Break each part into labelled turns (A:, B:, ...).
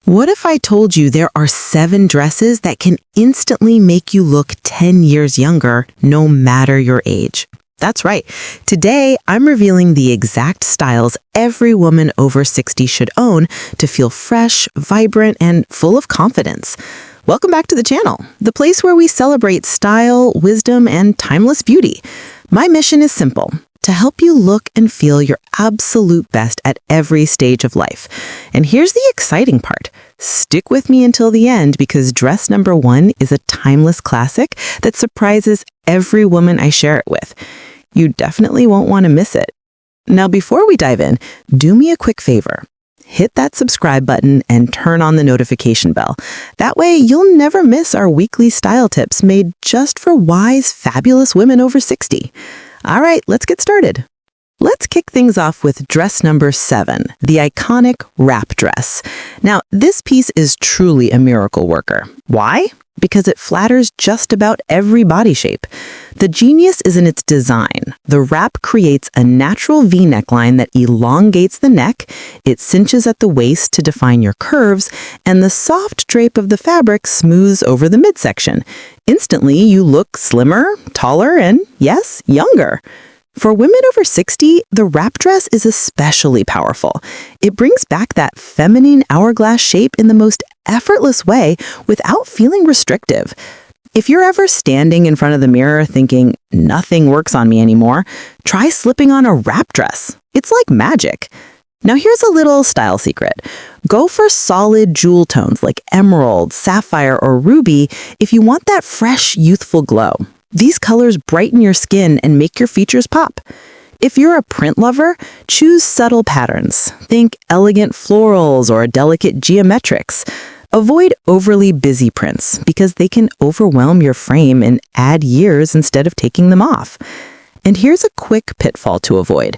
A: What if I told you there are 7 dresses that can instantly make you look 10 years younger, no matter your age? That's right. Today, I'm revealing the exact styles every woman over 60 should own to feel fresh, vibrant, and full of confidence. Welcome back to the channel, the place where we celebrate style, wisdom, and timeless beauty. My mission is simple: to help you look and feel your absolute best at every stage of life. And here's the exciting part. Stick with me until the end because dress number 1 is a timeless classic that surprises every woman I share it with. You definitely won't want to miss it. Now, before we dive in, do me a quick favor. Hit that subscribe button and turn on the notification bell. That way, you'll never miss our weekly style tips made just for wise, fabulous women over 60. All right, let's get started. Let's kick things off with dress number 7, the iconic wrap dress. Now, this piece is truly a miracle worker. Why? Because it flatters just about every body shape. The genius is in its design. The wrap creates a natural V neckline that elongates the neck, it cinches at the waist to define your curves, and the soft drape of the fabric smooths over the midsection. Instantly, you look slimmer, taller, and yes, younger. For women over 60, the wrap dress is especially powerful. It brings back that feminine hourglass shape in the most effortless way without feeling restrictive. If you're ever standing in front of the mirror thinking, nothing works on me anymore, try slipping on a wrap dress. It's like magic. Now here's a little style secret. Go for solid jewel tones like emerald, sapphire, or ruby if you want that fresh, youthful glow. These colors brighten your skin and make your features pop. If you're a print lover, choose subtle patterns. Think elegant florals or delicate geometrics. Avoid overly busy prints because they can overwhelm your frame and add years instead of taking them off. And here's a quick pitfall to avoid.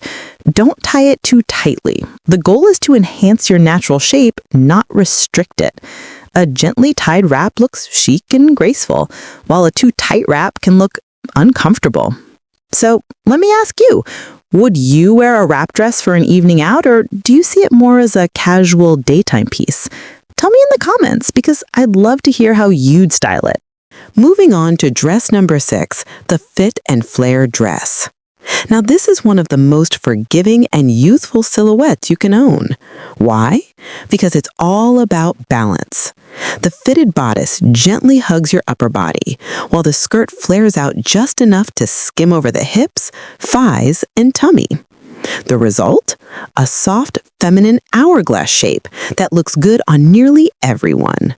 A: Don't tie it too tightly. The goal is to enhance your natural shape, not restrict it. A gently tied wrap looks chic and graceful, while a too tight wrap can look uncomfortable. So let me ask you, would you wear a wrap dress for an evening out, or do you see it more as a casual daytime piece? Tell me in the comments because I'd love to hear how you'd style it. Moving on to dress number 6, the fit and flare dress. Now, this is one of the most forgiving and youthful silhouettes you can own. Why? Because it's all about balance. The fitted bodice gently hugs your upper body, while the skirt flares out just enough to skim over the hips, thighs, and tummy. The result? A soft, feminine hourglass shape that looks good on nearly everyone.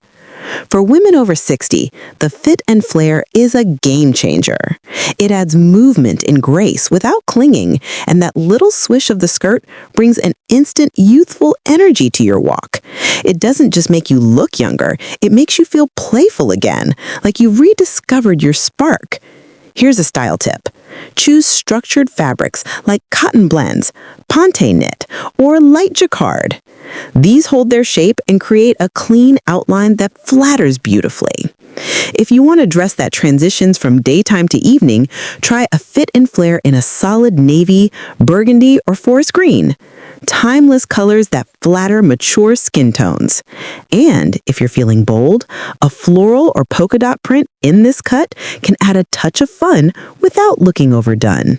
A: For women over 60, the fit and flare is a game changer. It adds movement and grace without clinging, and that little swish of the skirt brings an instant youthful energy to your walk. It doesn't just make you look younger, it makes you feel playful again, like you've rediscovered your spark. Here's a style tip. Choose structured fabrics like cotton blends, ponte knit, or light jacquard. These hold their shape and create a clean outline that flatters beautifully. If you want a dress that transitions from daytime to evening, try a fit and flare in a solid navy, burgundy, or forest green. Timeless colors that flatter mature skin tones. And if you're feeling bold, a floral or polka dot print in this cut can add a touch of fun without looking overdone.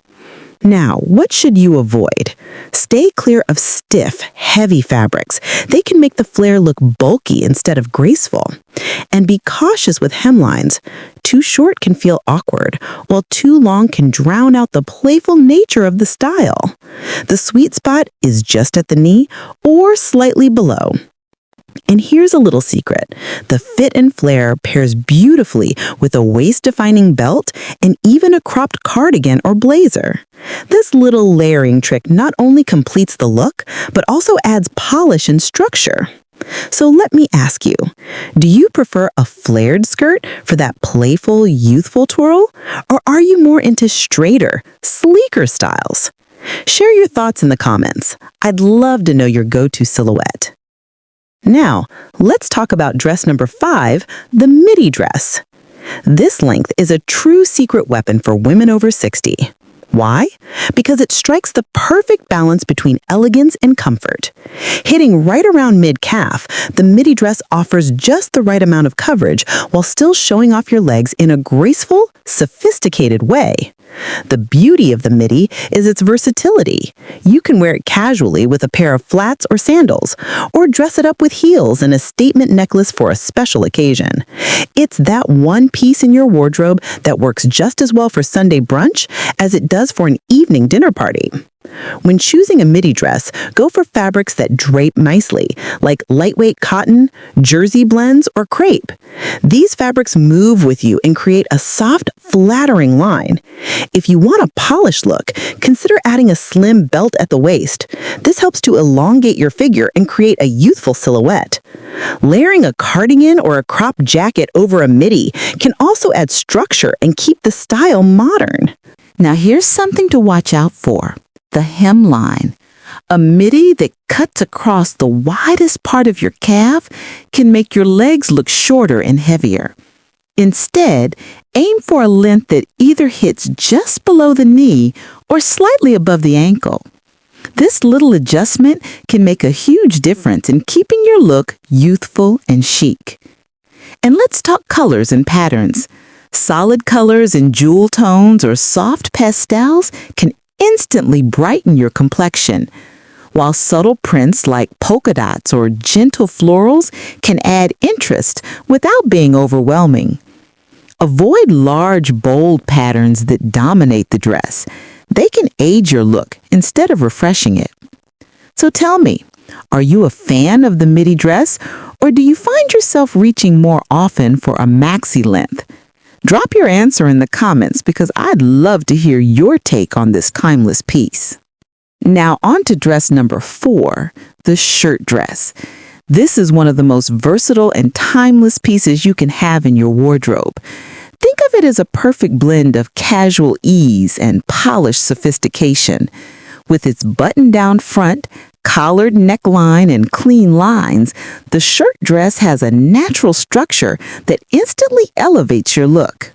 A: Now, what should you avoid? Stay clear of stiff, heavy fabrics. They can make the flare look bulky instead of graceful. And be cautious with hemlines. Too short can feel awkward, while too long can drown out the playful nature of the style. The sweet spot is just at the knee or slightly below. And here's a little secret. The fit and flare pairs beautifully with a waist-defining belt and even a cropped cardigan or blazer. This little layering trick not only completes the look, but also adds polish and structure. So let me ask you, do you prefer a flared skirt for that playful, youthful twirl? Or are you more into straighter, sleeker styles? Share your thoughts in the comments. I'd love to know your go-to silhouette. Now, let's talk about dress number 5, the midi dress. This length is a true secret weapon for women over 60. Why? Because it strikes the perfect balance between elegance and comfort. Hitting right around mid-calf, the midi dress offers just the right amount of coverage while still showing off your legs in a graceful, sophisticated way. The beauty of the midi is its versatility. You can wear it casually with a pair of flats or sandals, or dress it up with heels and a statement necklace for a special occasion. It's that one piece in your wardrobe that works just as well for Sunday brunch as it does for an evening dinner party. When choosing a midi dress, go for fabrics that drape nicely, like lightweight cotton, jersey blends, or crepe. These fabrics move with you and create a soft, flattering line. If you want a polished look, consider adding a slim belt at the waist. This helps to elongate your figure and create a youthful silhouette. Layering a cardigan or a crop jacket over a midi can also add structure and keep the style modern.
B: Now here's something to watch out for. The hemline. A midi that cuts across the widest part of your calf can make your legs look shorter and heavier. Instead, aim for a length that either hits just below the knee or slightly above the ankle. This little adjustment can make a huge difference in keeping your look youthful and chic. And let's talk colors and patterns. Solid colors in jewel tones or soft pastels can instantly brighten your complexion, while subtle prints like polka dots or gentle florals can add interest without being overwhelming. Avoid large, bold patterns that dominate the dress. They can age your look instead of refreshing it. So tell me, are you a fan of the midi dress, or do you find yourself reaching more often for a maxi length? Drop your answer in the comments because I'd love to hear your take on this timeless piece. Now on to dress number 4, the shirt dress. This is one of the most versatile and timeless pieces you can have in your wardrobe. Think of it as a perfect blend of casual ease and polished sophistication. With its button-down front, collared neckline, and clean lines, the shirt dress has a natural structure that instantly elevates your look.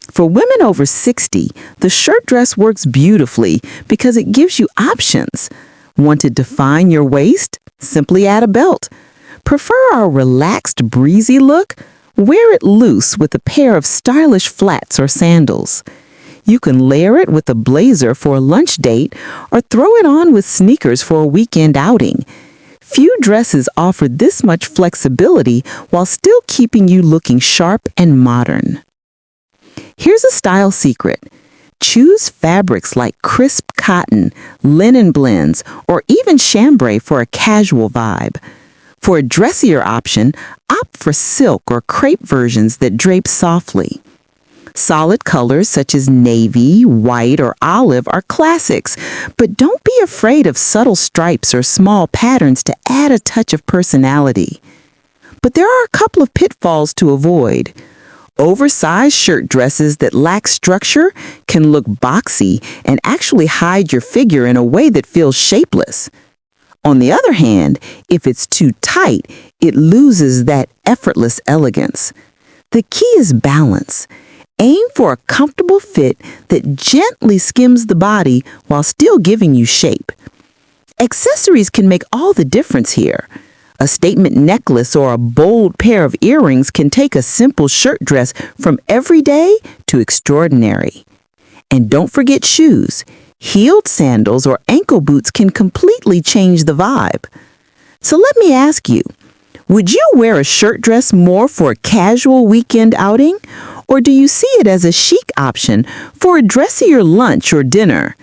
B: For women over 60, the shirt dress works beautifully because it gives you options. Want to define your waist? Simply add a belt. Prefer a relaxed, breezy look? Wear it loose with a pair of stylish flats or sandals. You can layer it with a blazer for a lunch date or throw it on with sneakers for a weekend outing. Few dresses offer this much flexibility while still keeping you looking sharp and modern. Here's a style secret. Choose fabrics like crisp cotton, linen blends, or even chambray for a casual vibe. For a dressier option, opt for silk or crepe versions that drape softly. Solid colors such as navy, white, or olive are classics, but don't be afraid of subtle stripes or small patterns to add a touch of personality. But there are a couple of pitfalls to avoid. Oversized shirt dresses that lack structure can look boxy and actually hide your figure in a way that feels shapeless. On the other hand, if it's too tight, it loses that effortless elegance. The key is balance. Aim for a comfortable fit that gently skims the body while still giving you shape. Accessories can make all the difference here. A statement necklace or a bold pair of earrings can take a simple shirt dress from everyday to extraordinary. And don't forget shoes. Heeled sandals or ankle boots can completely change the vibe. So let me ask you, would you wear a shirt dress more for a casual weekend outing? Or do you see it as a chic option for a dressier lunch or dinner?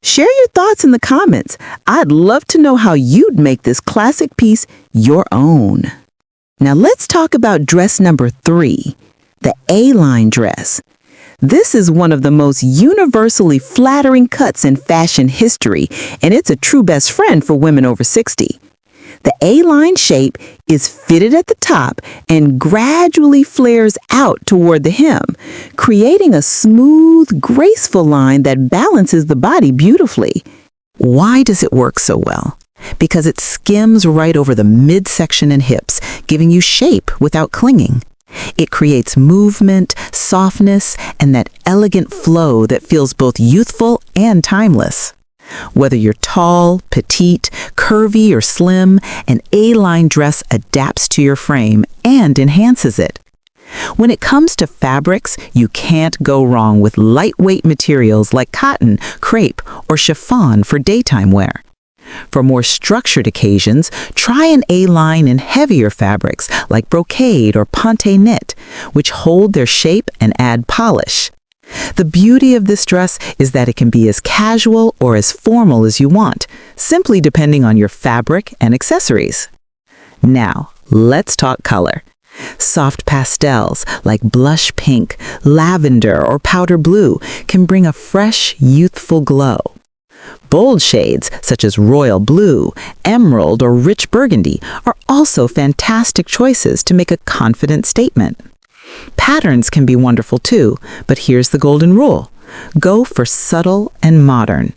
B: Share your thoughts in the comments. I'd love to know how you'd make this classic piece your own. Now let's talk about dress number 3, the A-line dress. This is one of the most universally flattering cuts in fashion history, and it's a true best friend for women over 60. The A-line shape is fitted at the top and gradually flares out toward the hem, creating a smooth, graceful line that balances the body beautifully. Why does it work so well? Because it skims right over the midsection and hips, giving you shape without clinging. It creates movement, softness, and that elegant flow that feels both youthful and timeless. Whether you're tall, petite, curvy, or slim, an A-line dress adapts to your frame and enhances it. When it comes to fabrics, you can't go wrong with lightweight materials like cotton, crepe, or chiffon for daytime wear. For more structured occasions, try an A-line in heavier fabrics like brocade or ponte knit, which hold their shape and add polish. The beauty of this dress is that it can be as casual or as formal as you want, simply depending on your fabric and accessories. Now, let's talk color. Soft pastels like blush pink, lavender, or powder blue can bring a fresh, youthful glow. Bold shades such as royal blue, emerald, or rich burgundy are also fantastic choices to make a confident statement. Patterns can be wonderful too, but here's the golden rule. Go for subtle and modern.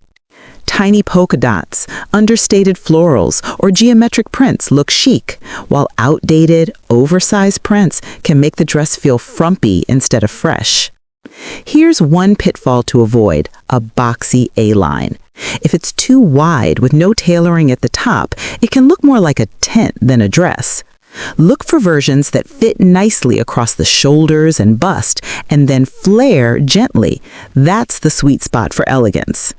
B: Tiny polka dots, understated florals, or geometric prints look chic, while outdated, oversized prints can make the dress feel frumpy instead of fresh. Here's one pitfall to avoid: a boxy A-line. If it's too wide with no tailoring at the top, it can look more like a tent than a dress. Look for versions that fit nicely across the shoulders and bust, and then flare gently. That's the sweet spot for elegance.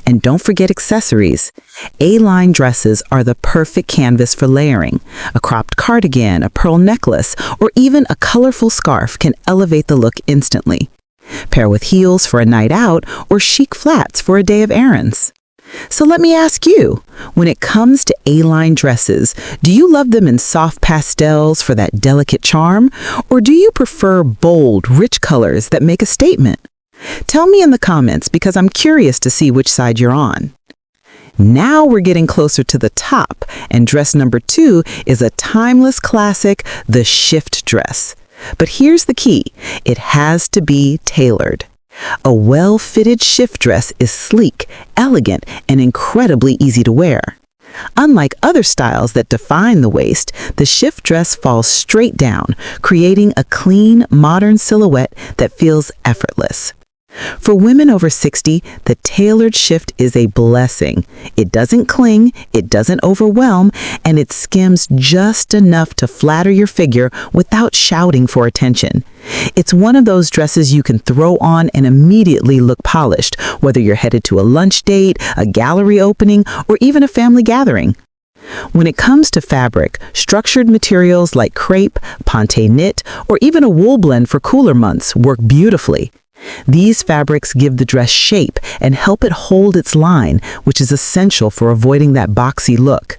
B: And don't forget accessories. A-line dresses are the perfect canvas for layering. A cropped cardigan, a pearl necklace, or even a colorful scarf can elevate the look instantly. Pair with heels for a night out or chic flats for a day of errands. So let me ask you, when it comes to A-line dresses, do you love them in soft pastels for that delicate charm, or do you prefer bold, rich colors that make a statement? Tell me in the comments because I'm curious to see which side you're on. Now we're getting closer to the top, and dress number 2 is a timeless classic, the shift dress. But here's the key: it has to be tailored. A well-fitted shift dress is sleek, elegant, and incredibly easy to wear. Unlike other styles that define the waist, the shift dress falls straight down, creating a clean, modern silhouette that feels effortless. For women over 60, the tailored shift is a blessing. It doesn't cling, it doesn't overwhelm, and it skims just enough to flatter your figure without shouting for attention. It's one of those dresses you can throw on and immediately look polished, whether you're headed to a lunch date, a gallery opening, or even a family gathering. When it comes to fabric, structured materials like crepe, ponte knit, or even a wool blend for cooler months work beautifully. These fabrics give the dress shape and help it hold its line, which is essential for avoiding that boxy look.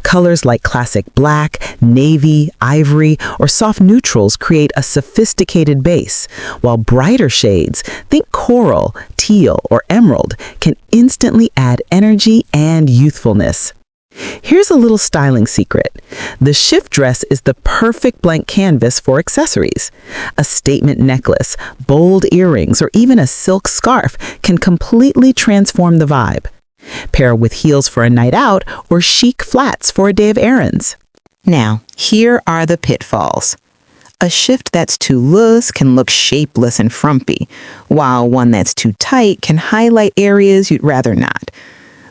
B: Colors like classic black, navy, ivory, or soft neutrals create a sophisticated base, while brighter shades, think coral, teal, or emerald, can instantly add energy and youthfulness. Here's a little styling secret. The shift dress is the perfect blank canvas for accessories. A statement necklace, bold earrings, or even a silk scarf can completely transform the vibe. Pair with heels for a night out or chic flats for a day of errands. Now, here are the pitfalls. A shift that's too loose can look shapeless and frumpy, while one that's too tight can highlight areas you'd rather not.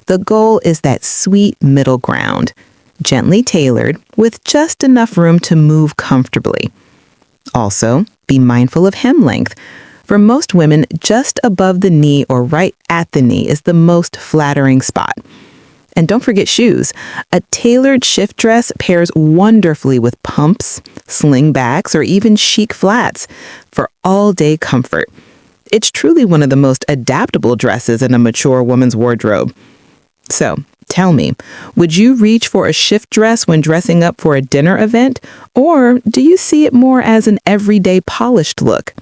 B: The goal is that sweet middle ground, gently tailored with just enough room to move comfortably. Also, be mindful of hem length. For most women, just above the knee or right at the knee is the most flattering spot. And don't forget shoes. A tailored shift dress pairs wonderfully with pumps, slingbacks, or even chic flats for all-day comfort. It's truly one of the most adaptable dresses in a mature woman's wardrobe. So, tell me, would you reach for a shift dress when dressing up for a dinner event, or do you see it more as an everyday polished look?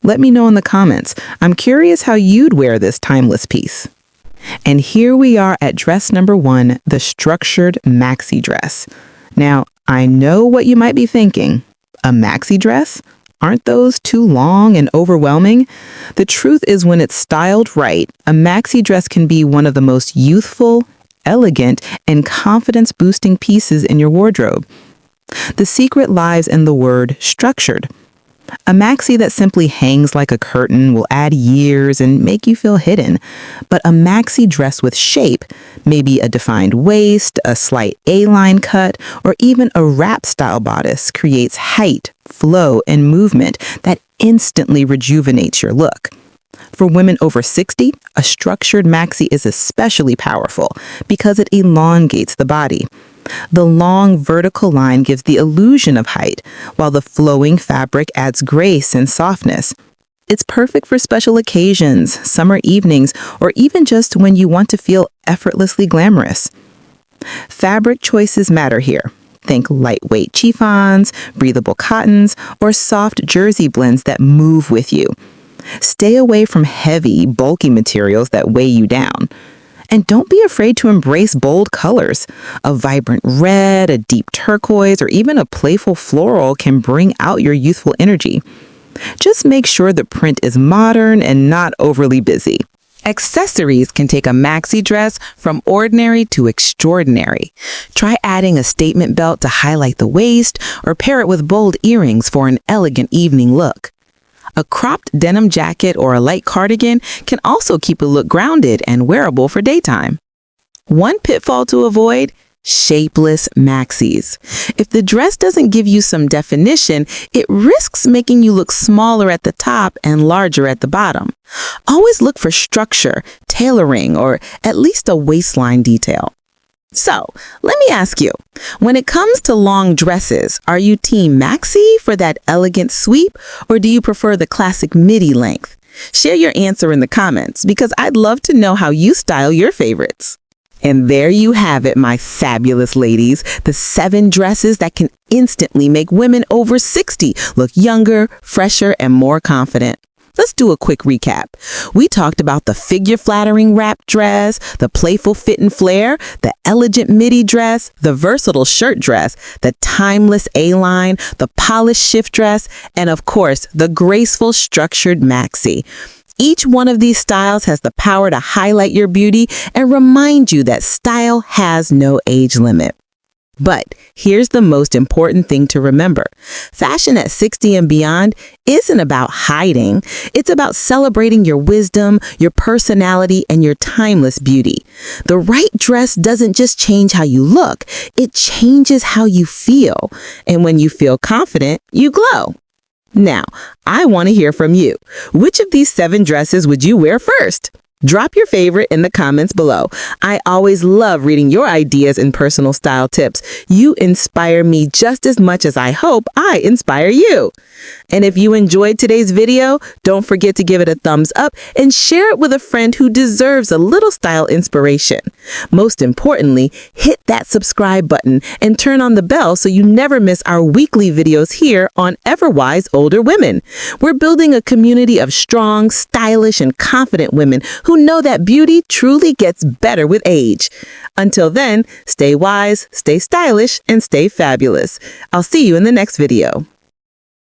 B: Let me know in the comments. I'm curious how you'd wear this timeless piece. And here we are at dress number 1, the Structured Maxi Dress. Now, I know what you might be thinking. A maxi dress? Aren't those too long and overwhelming? The truth is, when it's styled right, a maxi dress can be one of the most youthful, elegant, and confidence-boosting pieces in your wardrobe. The secret lies in the word structured. A maxi that simply hangs like a curtain will add years and make you feel hidden. But a maxi dress with shape, maybe a defined waist, a slight A-line cut, or even a wrap-style bodice, creates height, flow, and movement that instantly rejuvenates your look. For women over 60, a structured maxi is especially powerful because it elongates the body. The long vertical line gives the illusion of height, while the flowing fabric adds grace and softness. It's perfect for special occasions, summer evenings, or even just when you want to feel effortlessly glamorous. Fabric choices matter here. Think lightweight chiffons, breathable cottons, or soft jersey blends that move with you. Stay away from heavy, bulky materials that weigh you down. And don't be afraid to embrace bold colors. A vibrant red, a deep turquoise, or even a playful floral can bring out your youthful energy. Just make sure the print is modern and not overly busy.
A: Accessories can take a maxi dress from ordinary to extraordinary. Try adding a statement belt to highlight the waist, or pair it with bold earrings for an elegant evening look. A cropped denim jacket or a light cardigan can also keep a look grounded and wearable for daytime. One pitfall to avoid: shapeless maxis. If the dress doesn't give you some definition, it risks making you look smaller at the top and larger at the bottom. Always look for structure, tailoring, or at least a waistline detail. So, let me ask you, when it comes to long dresses, are you team maxi for that elegant sweep, or do you prefer the classic midi length? Share your answer in the comments, because I'd love to know how you style your favorites. And there you have it, my fabulous ladies, the 7 dresses that can instantly make women over 60 look younger, fresher, and more confident. Let's do a quick recap. We talked about the figure-flattering wrap dress, the playful fit and flare, the elegant midi dress, the versatile shirt dress, the timeless A-line, the polished shift dress, and of course, the graceful structured maxi. Each one of these styles has the power to highlight your beauty and remind you that style has no age limit. But here's the most important thing to remember. Fashion at 60 and beyond isn't about hiding. It's about celebrating your wisdom, your personality, and your timeless beauty. The right dress doesn't just change how you look, it changes how you feel. And when you feel confident, you glow. Now, I want to hear from you. Which of these 7 dresses would you wear first? Drop your favorite in the comments below. I always love reading your ideas and personal style tips. You inspire me just as much as I hope I inspire you. And if you enjoyed today's video, don't forget to give it a thumbs up and share it with a friend who deserves a little style inspiration. Most importantly, hit that subscribe button and turn on the bell so you never miss our weekly videos here on EverWise Older Women. We're building a community of strong, stylish, and confident women who know that beauty truly gets better with age. Until then, stay wise, stay stylish, and stay fabulous. I'll see you in the next video.